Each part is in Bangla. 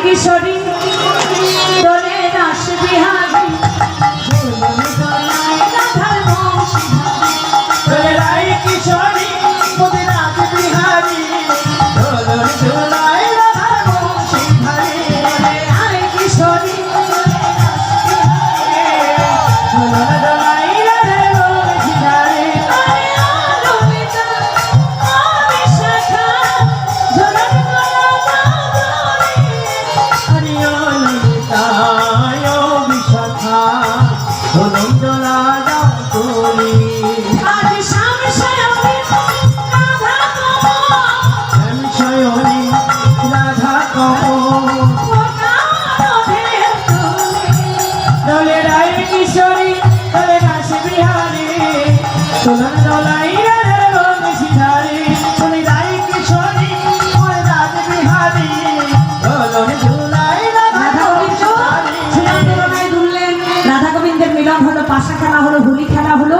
কিশোরী দোলে রাস বিহারী রাধার বংশী দোলে রায় কিশোরী দোলে রাস বিহারী দোলন দোলায় রাধার বংশী ধারী রায় কিশোরী দোলন দোলায় রাধার বংশী ধারী কিশোরী দোলে রাস বিহারী দোলন দোলাই রাধার বংশী ধারী দোলে রায় কিশোরী দোলে রাস বিহারী দোলন দোলাই রাধার বংশী ধারী রাধা গোবিন্দের মিলন হলো, পাশা খেলা হলো, হোলি খেলা হলো,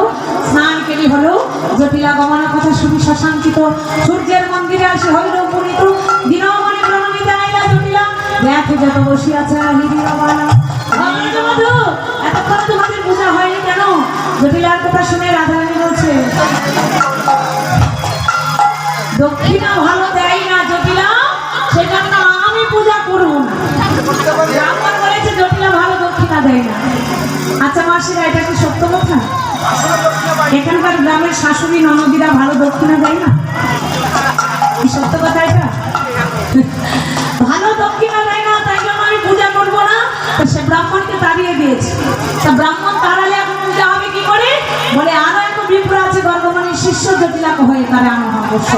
স্নান কেলি হলো, জটিলা গমনের কথা শুনি শশাঙ্কিত সূর্যের মন্দিরে আসে হইল পুরিত দিনমণি প্রণমিতে আইলা জটিলা দেখে যত বসিয়াছে হিরি রবানা মধু এতক্ষণ তোমাদের পূজা হয়নি কেন? জটিলার কথা শুনে রাধারানী বলছে দক্ষিণা ভালো দেয় না জটিলা, সেজন্য আমি পূজা করব না। ব্রাহ্মণ বলেছে জটিলা ভালো দক্ষিণা দেয় না। আচ্ছা মাসিরা, এটা কি সত্য কথা? এখানকার গ্রামের শাশুড়ি ননদিরা ভালো দক্ষিণা দেয় না? কি সত্য কথা এটা? ভালো দক্ষিণা দেয় না, তাই জন্য আমি পূজা করবো না। তো সে ব্রাহ্মণকে তাড়িয়ে দিয়েছে। তা ব্রাহ্মণ তাড়ালে এখন পূজা হবে কি করে? বলে আরো এক বিপ্র আছে গর্গমণির শিষ্য জটিলাকে হয়ে তারে আনা অবশ্য।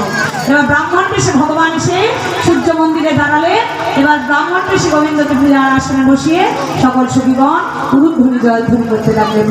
এবার ব্রাহ্মণ বেশে ভগবান এসে সূর্য মন্দিরে দাঁড়ালে, এবার ব্রাহ্মণ বেশে গোবিন্দকে পূজার আসনে বসিয়ে সকল সখীগণ উলুধ্বনি জয়ধ্বনি করতে লাগলেন।